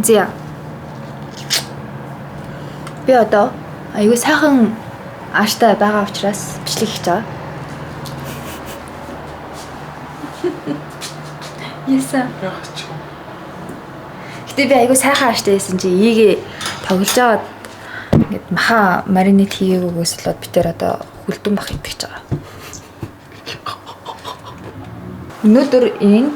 Зя. Би одоо аюу сайхан ааштай байгаа учраас бичлэг хийж байгаа. Яса. Гэтэ би аюу сайхан ааштай байсан чи ийгээ тоглож аваад ингээд маха маринад хийгээгөөс л бид тээр одоо хүлдэн бах итгэж байгаа. Өнөөдөр энэ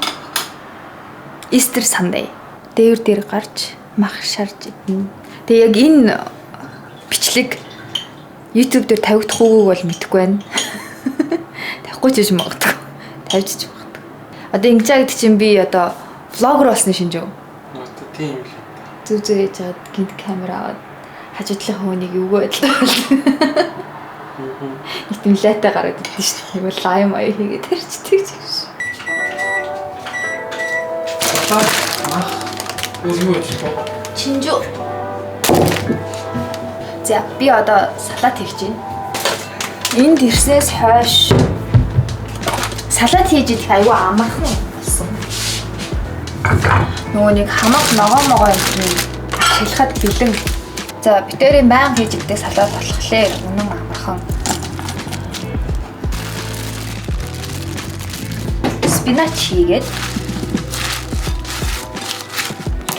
Easter Sunday. Дээвэр дээр гарч мах шарж идэнэ. Тэгээ яг энэ бичлэг YouTube дээр тавигдах үгүй бол мэдэхгүй байна. Тавихгүй ч юм магадгүй. Тавьж ч магадгүй. Одоо ингэж гэдэг чинь би одоо влогер болсны шинж юу? Тийм л. Зүг хийж чад гинт камера аваад хажуудлын хөөнийг эвгүй байдлаа. Их тийм лайтай гараад идэв шүү дээ. Нэг лайв маяг хийгээд тарчдаг ч гэж. Чинжу. За би одоо салат хийж байна. Энд ирснээс хойш салат хийж идэх аюу амархан болсон. Нөгөө нэг хамаг ногоо юм шилхад бэлэн. За битэрийн баян хийж идэх салат болохлээр үнэн амархан. Спинач хийгээд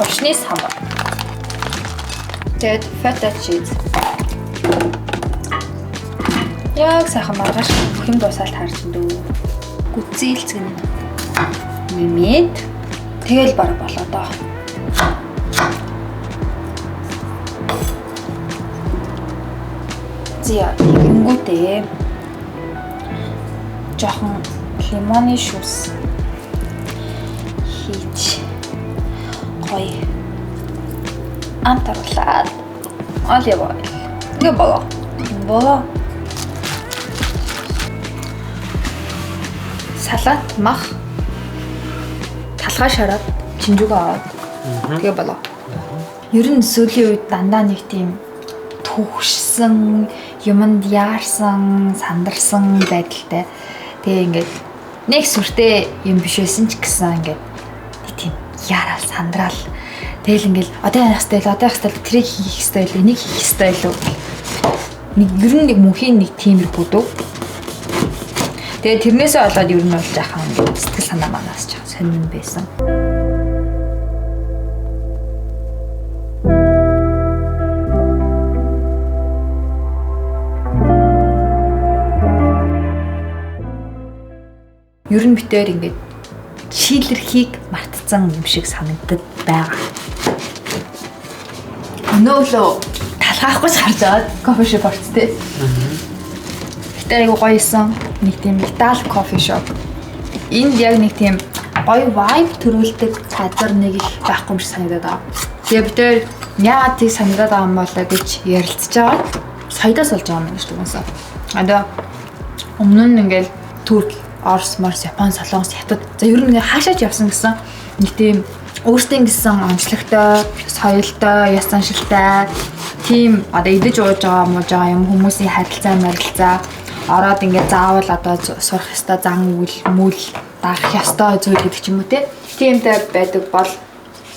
Бошны самбар. Тэгээд фета чиз. Яг сайхан маргааш бүх юм дуусаад харж дөө. Гүцээлцгэн. Нэмээд тэгэл баг болоо доо. Зя ингэнгүүтээ жоохон лимоны шүүс хийж гоё амтарлаад олив ойл ингээ болоо салат мах талхаа шараад чинжүүгээ аваад тэгээ болоо. Ер нь сүүлийн үед дандаа нэг тийм төвшсөн юмд яарсан сандарсан байдалтай. Тэгээ ингээд нэг сүртэй юм биш байсан ч гэсэн ингээд тийм яарал сандраал. Тэгэл ингээл одоо яах хэвэл трек хийх хэвэл энийг хийх хэвэл нэг ер нь нэг мөнхийн нэг тиймэрхүү дөө. Тэгээ тэрнээсээ болоод ер нь болж яхаа ингээд сэтгэл санаа манаас ч сонирн байсан. Ер нь битээр ингээд шийлэрхийг мартцсан юм шиг санагддаг байгаа. Өнөөлөө талхаахгүй харж аваад кофе шоп орцтой. Гэтэ айгу гоёсэн нэг тийм метал кофе шоп. Энд яг нэг тийм гоё vibe төрүүлдэг газар нэг их байхгүй юм шиг санагдаад байгаа. Тэгээ битээр яагаад тийм санагдаад байгаа юм болоо гэж ярилцж байгаа. Саядаас болж байгаа юм шүү дээ. Одоо өмнө нь ингээл Турк, Орос, Морс, Япон, Солонгос, Хятад. За ер нь хаашаач явсан гэсэн нэг тийм өөрсдийн гэсэн онцлогтой, соёлтой, яс заншилтай тийм одоо идэж ууж байгаа юм хүмүүсийн харилцаа ороод ингээд заавал одоо сурах ёстой зан үйл мөл даах ёстой зүйл гэдэг ч юм уу тиймтэй байдаг бол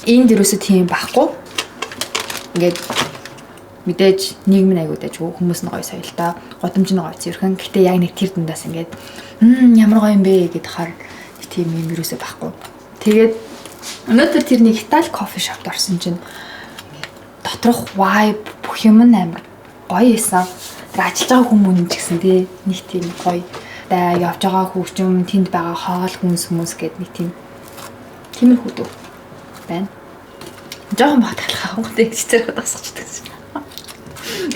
энд юусоо тийм байхгүй. Ингээд мэдээж нийгэм аягуудаж хүмүүс нь гоё соёлтой, годомж нь гоё зөрхөн. Гэтэ яг нэг тэр дундаас ингээд ямар гоё юм бэ гэдээ хаар тийм юм юусоо байхгүй. Тэгээд өнөөдөр тэр нэг Итали кофе шопт орсон чинь доторх vibe бүх юм амар гоё исэн. Тэр ажиллаж байгаа хүмүүс ч гэсэн тий нэг тийм гоё. Тэ явж байгаа хөвчм тэнд байгаа хоол хүмүүс гээд нэг тийм тиймэрхүү дөө байна. Жохон батгалах хангалттай хэцээр тасчихдаг.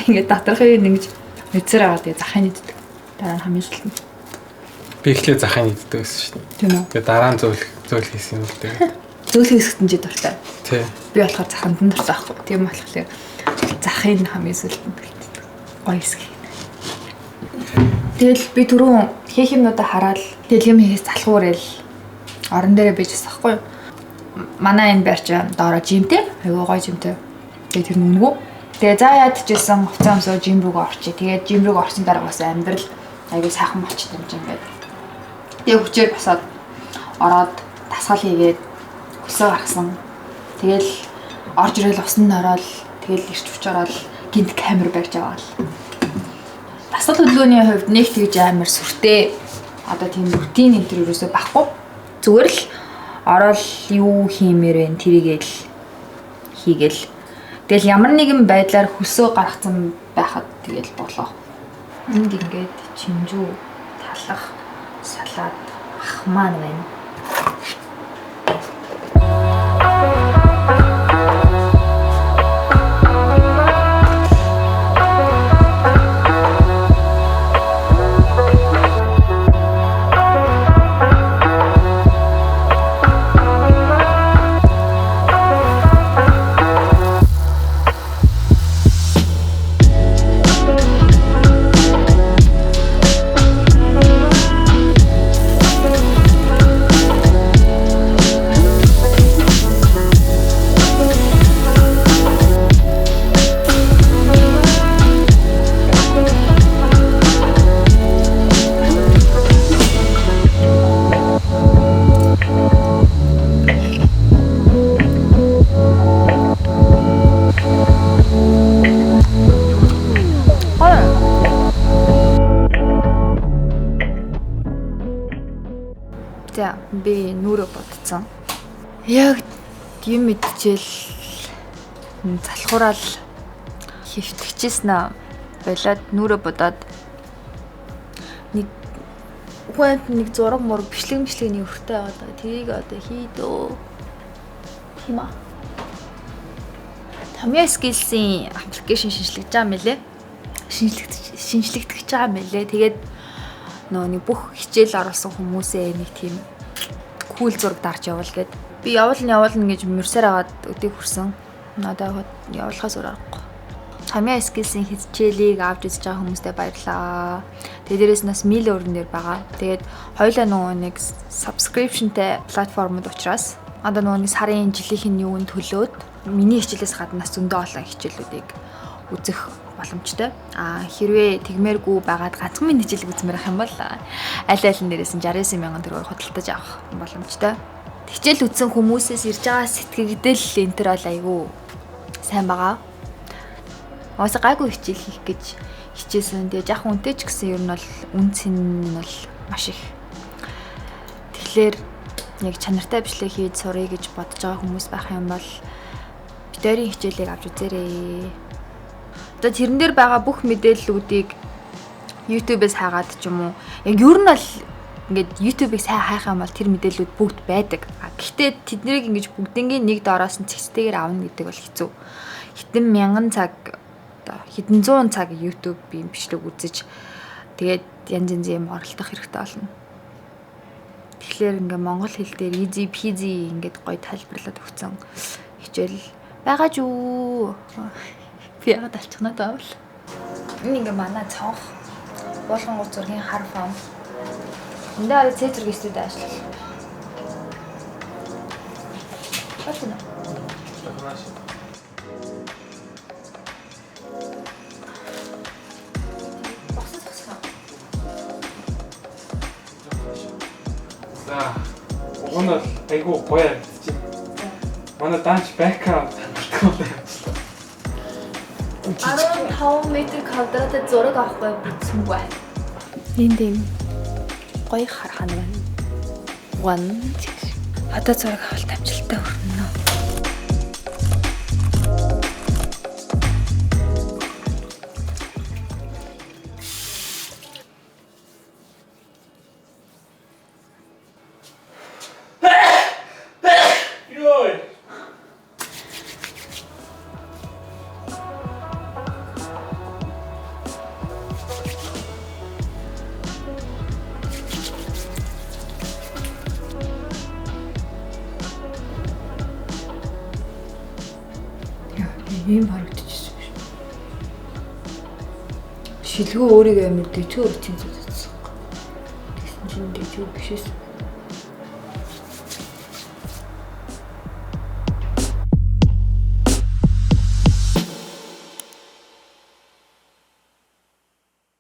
Ингээд доторхыг ингэж мэдсээр аваад тэгээ захын иддэг. Дараа нь хамгийн шилэн. Би ихлээр захын иддэг гэсэн шүү дээ. Тийм үү. Тэгээ дараа нь зөөл хийсэн юм л дээ. Зөөл хийсгэн чи дуртай. Тий. Би болохоор заханд нь дуртай байхгүй. Тийм болохоор захын хамгийн шилэн гэлдэг. Гоё хэсэг. Тэгэл би түрүүн хийх юмнуудаа хараад тэгэл юм хийх залхуур ил орон дээрээ бийжсэн байхгүй юу? Манай энэ барьж доороо жимтэй. Айгуу гоё жимтэй. Тэгээ тэр нүнгүү. Тэгээ за ядчихсан хуцаа өмсөө жим рүүгээ орчих. Тэгээд жим рүүгээ орсон дараа бас амьдрал айгуу сайхан болчихсон юм байна. Тэгээ хүчээр босоод ороод тасгал хийгээд хөсөө гаргасан. Тэгэл орж ирэл усан нь ороод тэгэл ирч хүч ороод гинт камер барьж аваа л. Дасгал хөдөлгөөний хувьд нэг тэгж амар сүртэй одоо тийм рутин энэ төр ерөөсөй байхгүй. Зүгээр л ороод юу хиймээр вэ тэрийгэл хийгээл. Тэгэл ямар нэгэн байдлаар хөлсөө гаргацсан байхад тэгэл болоо. Энд ингээд чинжүү, талах, салаад ах маань байна. Би нүрэ бодцсон. Яг юм мэдчихэл залхуурал хөвтгчээсэн аа. Болоод нүрэ бодоод нэг зураг мураг бичлэгний өртөө байгаа. Тэрийг одоо хийдөө. Хима. Tamiya Skills-ийн аппликейшн шинжлэж байгаа мэлээ. Шинжлэгдэж байгаа мэлээ. Тэгээд нэг бүх хичээл оруулсан хүмүүсээ нэг тийм кул зураг дарж явуул гэд. Би явуулна гэж мөрсээр агаад өдөө хүрсэн. Надад явуулахаас өөр аргагүй. Tamiya Skills-ийн хичээлийг авч үзэж байгаа хүмүүстээ баярлалаа. Тэгээд дээрээс нас мил өрнөр байгаа. Тэгээд хоёулаа нөгөө нэг subscriptionтэй платформод учраас одоо нөгөө нэг сарын жилийнх нь юунд төлөөд миний хичээлээс гаднаас зөндөө олон хичээлүүдийг үзэх боломжтой. Хэрвээ тэгмээргүй байгаад ганцхан минь хичээл үзмээр ах юм бол аль алин дээрээс нь 69,000 төгрөгөөр худалдаж авах боломжтой. Хичээл үзсэн хүмүүсээс ирж байгаа сэтгэгдэл энэ төр бол айгүй сайн байгаа. Уусаа гайгүй хичээл хийх гэж хичээсэн. Тэгээ яг үнтэй ч гэсэн ер нь бол үнц нь бол маш их. Тэгэхээр яг чанартай бичлэг хийж сурыг гэж бодож байгаа хүмүүс байх юм бол битэрийн хичээлийг авч үзээрэй. Одоо тэрэн дээр байгаа бүх мэдээллүүдийг YouTube-ээс хайгаад ч юм уу. Яг ер нь бол ингээд YouTube-ыг сайн хайх юм бол тэр мэдээллүүд бүгд байдаг. Гэхдээ тэднийг ингэж бүгднийг нэг доороос нь цэцтэйгээр авна гэдэг бол хэцүү. Хитэн мянган цаг хэдэн зуун цаг YouTube-ийн бичлэг үзэж тэгээд янз янзын юм оролдох хэрэгтэй болно. Тэгэхээр ингээ монгол хэл дээр easy peasy ингээд гоё тайлбарлаад өгсөн хичээл байгаа шүү. Би яагаад алчихна даа бол. Энэ ингээ манай цонх болгонгууд зургийн хар фон. Эндээ арай цэ зургийн студид ажиллав. Батна. Уг нь бол айгүй гоё харагдчих. Манай данч бэкап хангалттай явуулсан. 15 метр квадраттай зураг авахгүй бүтсэнгүй. Энд юм гоё харахна байна. One. Одоо зураг авалт амжилттай хүрнэ. Ийм харагдчихсан биш. Шилгүү өөрийгөө амар дэвчгөр утсан зүгтсэн. Тэгсэн чинь дэвчгөр бишээс.